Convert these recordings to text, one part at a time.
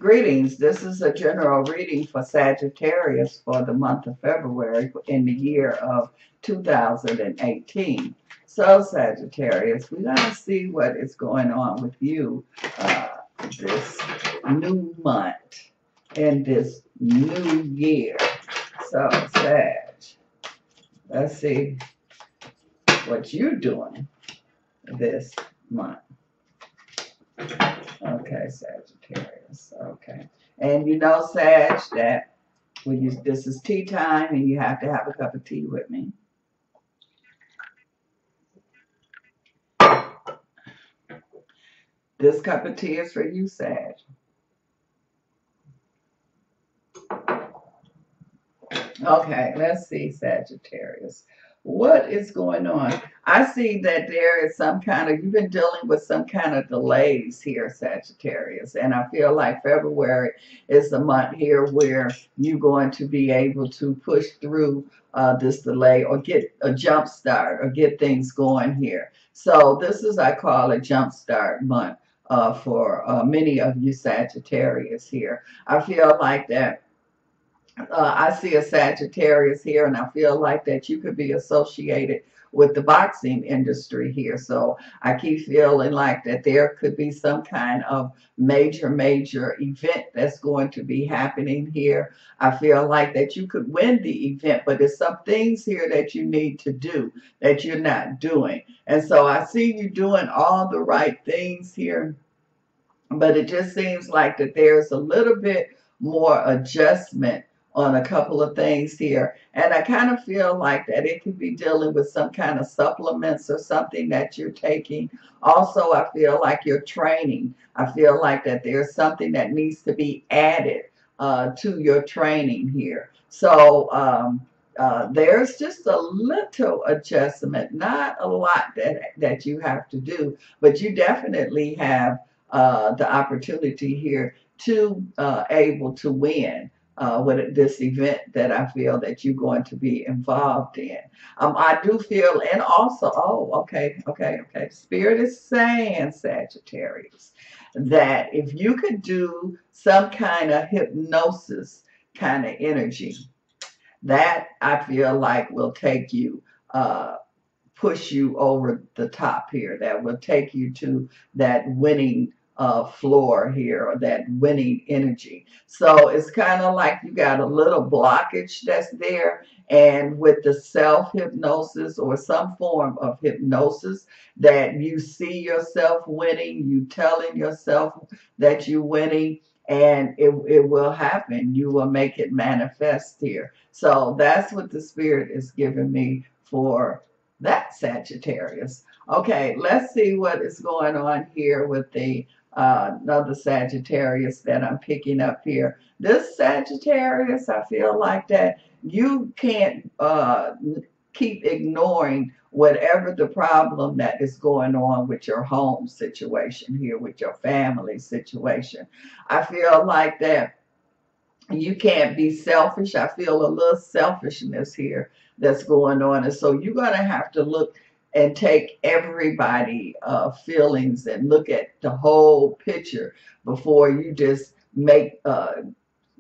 Greetings. This is a general reading for Sagittarius for the month of February in the year of 2018. So, Sagittarius, we're going to see what is going on with you this new month and this new year. So, Sag, let's see what you're doing this month. Okay, Sagittarius. Okay. And you know, Sag, that when you this is tea time and you have to have a cup of tea with me. This cup of tea is for you, Sag. Okay, let's see, Sagittarius. What is going on? I see that there is some kind of, you've been dealing with some kind of delays here, Sagittarius. And I feel like February is the month here where you're going to be able to push through this delay or get a jump start or get things going here. So this is, I call a jump start month for many of you Sagittarius here. I feel like that. I see a Sagittarius here, and I feel like that you could be associated with the boxing industry here. So I keep feeling like that there could be some kind of major event that's going to be happening here. I feel like that you could win the event, but there's some things here that you need to do that you're not doing. And so I see you doing all the right things here, but it just seems like that there's a little bit more adjustment on a couple of things here. And I kind of feel like that it could be dealing with some kind of supplements or something that you're taking. Also, I feel like you're training. I feel like that there's something that needs to be added to your training here. So there's just a little adjustment, not a lot that you have to do, but you definitely have the opportunity here to able to win with this event that I feel that you're going to be involved in. I do feel, and also, okay. Spirit is saying, Sagittarius, that if you could do some kind of hypnosis kind of energy, that I feel like will take you, push you over the top here. That will take you to that winning floor here, or that winning energy. So it's kind of like you got a little blockage that's there, and with the self-hypnosis or some form of hypnosis that you see yourself winning, you telling yourself that you're winning, and it will happen. You will make it manifest here. So that's what the Spirit is giving me for that, Sagittarius. Okay, let's see what is going on here with the another Sagittarius that I'm picking up here. This Sagittarius, I feel like that you can't keep ignoring whatever the problem that is going on with your home situation here, with your family situation. I feel like that you can't be selfish. I feel a little selfishness here that's going on. And so you're going to have to look and take everybody feelings and look at the whole picture before you just make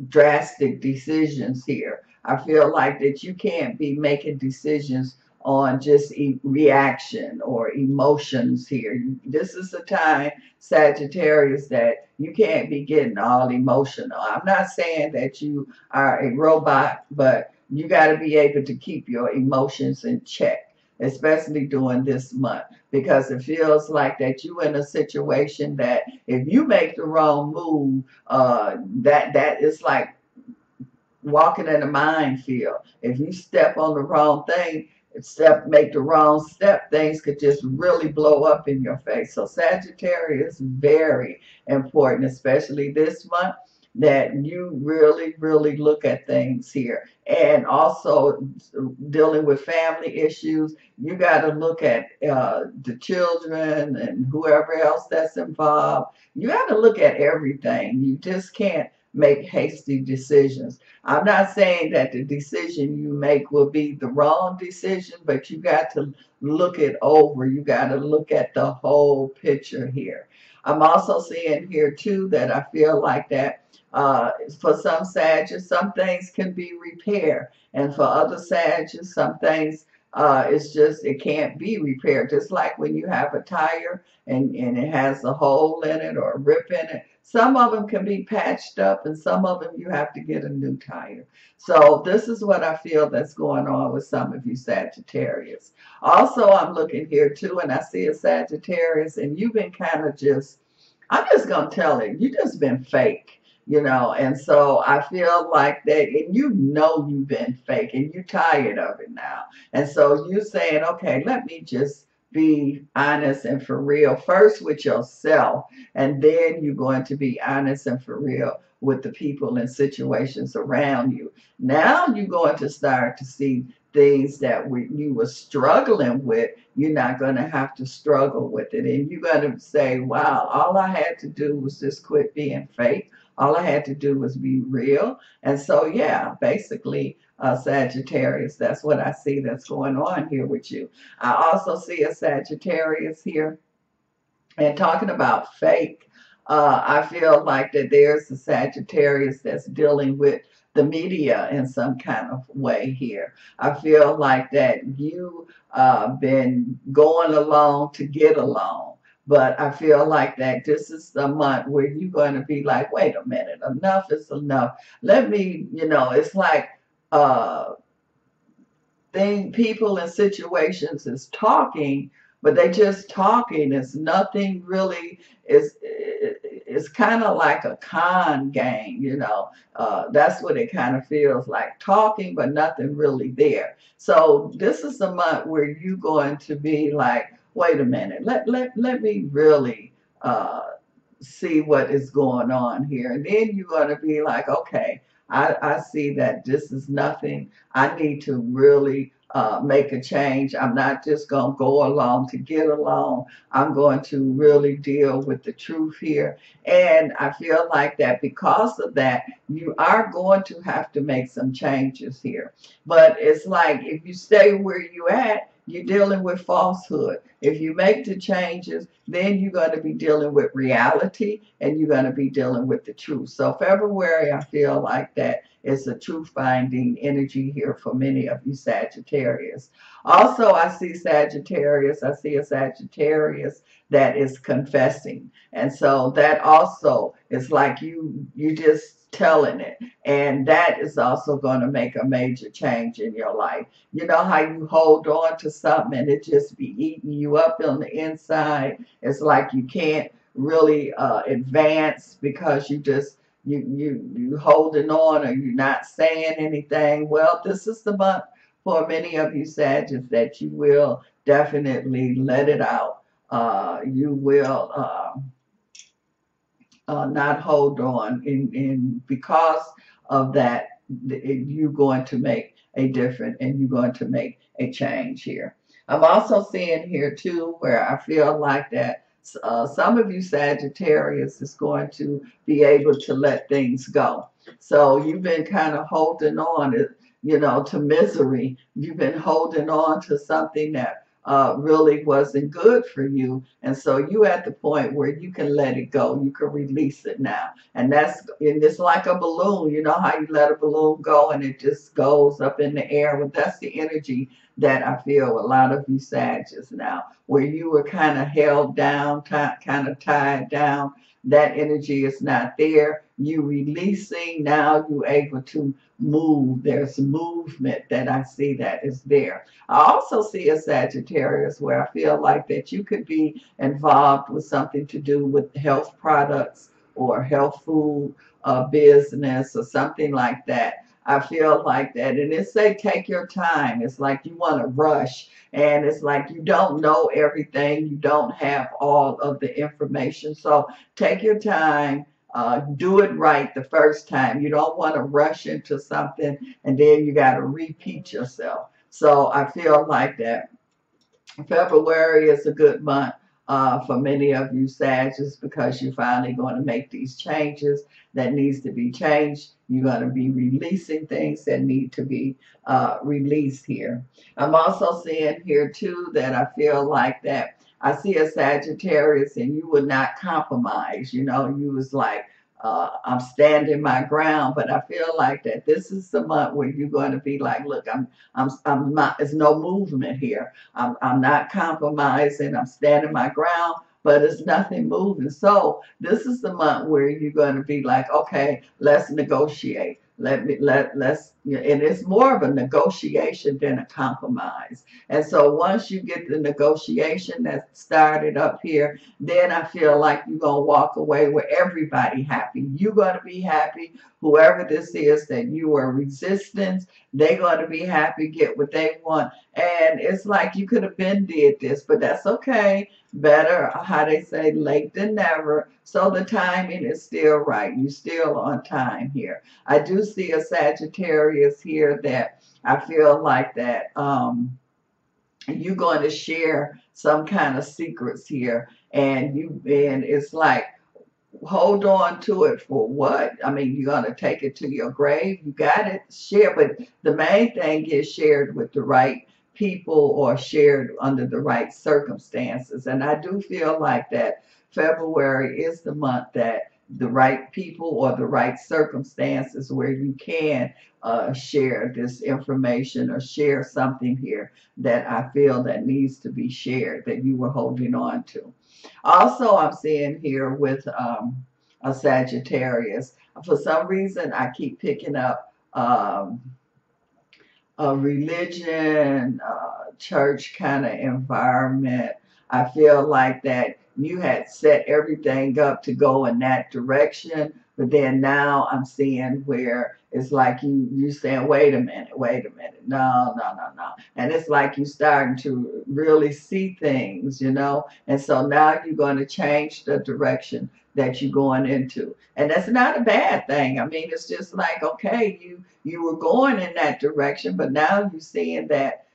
drastic decisions here. I feel like that you can't be making decisions on just reaction or emotions here. This is the time, Sagittarius, that you can't be getting all emotional. I'm not saying that you are a robot, but you got to be able to keep your emotions in check, especially during this month, because it feels like that you in a situation that if you make the wrong move, that is like walking in a minefield. If you step on the wrong thing, make the wrong step, things could just really blow up in your face. So Sagittarius, very important, especially this month, that you really look at things here. And also dealing with family issues, you got to look at the children and whoever else that's involved. You got to look at everything. You just can't make hasty decisions. I'm not saying that the decision you make will be the wrong decision, but you got to look it over. You got to look at the whole picture here. I'm also seeing here too that I feel like that for some Sagittarius, some things can be repaired. And for other Sagittarius, some things it's just, it can't be repaired. Just like when you have a tire and it has a hole in it or a rip in it. Some of them can be patched up and some of them you have to get a new tire. So this is what I feel that's going on with some of you Sagittarius. Also, I'm looking here too, and I see a Sagittarius, and you've been kind of just, I'm just going to tell it, you just been fake. And so I feel like that, and you've been fake, and you're tired of it now. And so you're saying, okay, let me just be honest and for real, first with yourself, and then you're going to be honest and for real with the people and situations around you. Now you're going to start to see things that you were struggling with. You're not going to have to struggle with it. And you're going to say, wow, all I had to do was just quit being fake. All I had to do was be real. And so, yeah, basically, Sagittarius, that's what I see that's going on here with you. I also see a Sagittarius here. And talking about fake, I feel like that there's a Sagittarius that's dealing with the media in some kind of way here. I feel like that you been going along to get along. But I feel like that this is the month where you're going to be like, wait a minute, enough is enough. Let me, it's like people and situations is talking, but they just talking. It's nothing really. It's kind of like a con game, that's what it kind of feels like, talking but nothing really there. So this is the month where you're going to be like, wait a minute, let me really see what is going on here. And then you're going to be like, okay, I see that this is nothing. I need to really make a change. I'm not just going to go along to get along. I'm going to really deal with the truth here. And I feel like that because of that, you are going to have to make some changes here. But it's like if you stay where you at, you're dealing with falsehood. If you make the changes, then you're going to be dealing with reality and you're going to be dealing with the truth. So February, I feel like that is a truth-finding energy here for many of you Sagittarius. Also, I see Sagittarius. I see a Sagittarius that is confessing. And so that also is like you just telling it. And that is also going to make a major change in your life. You know how you hold on to something and it just be eating you up on the inside. It's like you can't really advance because you holding on or you're not saying anything. Well, this is the month for many of you Sagittarius that you will definitely let it out. You will not hold on, and because of that, you're going to make a difference and you're going to make a change here. I'm also seeing here too where I feel like that some of you Sagittarius is going to be able to let things go. So you've been kind of holding on, to misery. You've been holding on to something that really wasn't good for you. And so you at the point where you can let it go. You can release it now. And it's like a balloon. You know how you let a balloon go and it just goes up in the air? Well, that's the energy that I feel a lot of you Sagittarius now, where you were kind of held down, kind of tied down. That energy is not there. You releasing, now you're able to move. There's movement that I see that is there. I also see a Sagittarius where I feel like that you could be involved with something to do with health products or health food business or something like that. I feel like that. And it say take your time. It's like you want to rush. And it's like you don't know everything. You don't have all of the information. So take your time. Do it right the first time. You don't want to rush into something and then you got to repeat yourself. So I feel like that February is a good month for many of you Sagittarius because you're finally going to make these changes that needs to be changed. You're going to be releasing things that need to be released here. I'm also seeing here too that I feel like that I see a Sagittarius and you would not compromise. You know, you was like, I'm standing my ground, but I feel like that this is the month where you're going to be like, look, I'm not, there's no movement here. I'm not compromising. I'm standing my ground, but it's nothing moving. So this is the month where you're going to be like, okay, let's negotiate. Let's, and it's more of a negotiation than a compromise. And so once you get the negotiation that started up here, then I feel like you're going to walk away with everybody happy. You're going to be happy. Whoever this is that you are resistance, they're going to be happy, get what they want. And it's like you could have been did this, but that's okay. Better, how they say, late than never. So the timing is still right. You're still on time here. I do see a Sagittarius here that I feel like that you're going to share some kind of secrets here, and it's like, hold on to it for what? I mean, you're going to take it to your grave. You got it, share, but the main thing is shared with the right people or shared under the right circumstances. And I do feel like that February is the month that the right people or the right circumstances where you can share this information or share something here that I feel that needs to be shared, that you were holding on to. Also, I'm seeing here with a Sagittarius, for some reason, I keep picking up a religion, church kind of environment. I feel like that you had set everything up to go in that direction, but then now I'm seeing where it's like you saying, wait a minute, no, no, no, no. And it's like you starting to really see things, you know, and so now you're going to change the direction that you're going into. And that's not a bad thing. I mean, it's just like, okay, you were going in that direction, but now you're seeing that,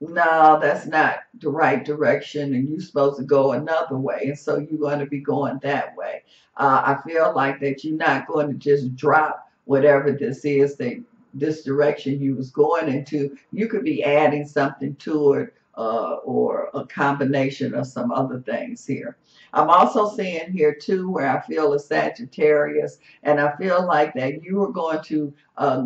no, that's not the right direction, and you're supposed to go another way. And so you're going to be going that way. I feel like that you're not going to just drop whatever this is, that this direction you was going into. You could be adding something to it, or a combination of some other things here. I'm also seeing here too where I feel a Sagittarius, and I feel like that you are going to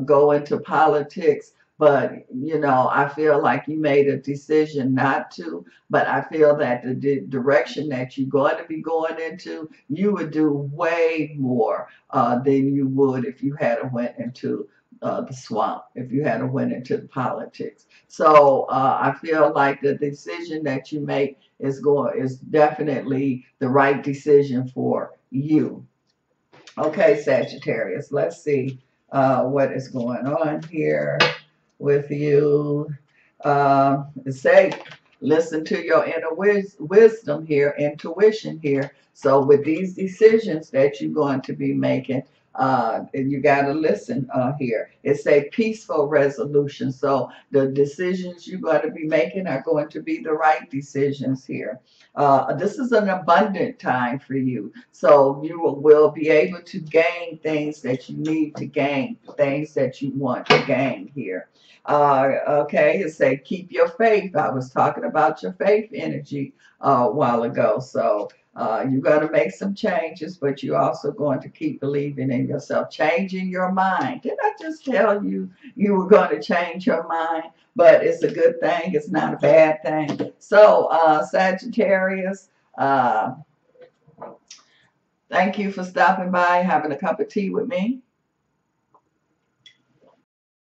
go into politics, but you know, I feel like you made a decision not to. But I feel that the direction that you're going to be going into, you would do way more than you would if you had went into the swamp, if you had went into the politics. So I feel like the decision that you make is definitely the right decision for you. Okay, Sagittarius, let's see what is going on here with you. Say, listen to your inner wisdom here, intuition here. So with these decisions that you're going to be making, you got to listen here. It's a peaceful resolution. So the decisions you're going to be making are going to be the right decisions here. This is an abundant time for you. So you will be able to gain things that you need to gain, things that you want to gain here. Okay, it say keep your faith. I was talking about your faith energy a while ago. So you're going to make some changes, but you're also going to keep believing in yourself, changing your mind. Did I just tell you you were going to change your mind? But it's a good thing. It's not a bad thing. So Sagittarius, thank you for stopping by, having a cup of tea with me.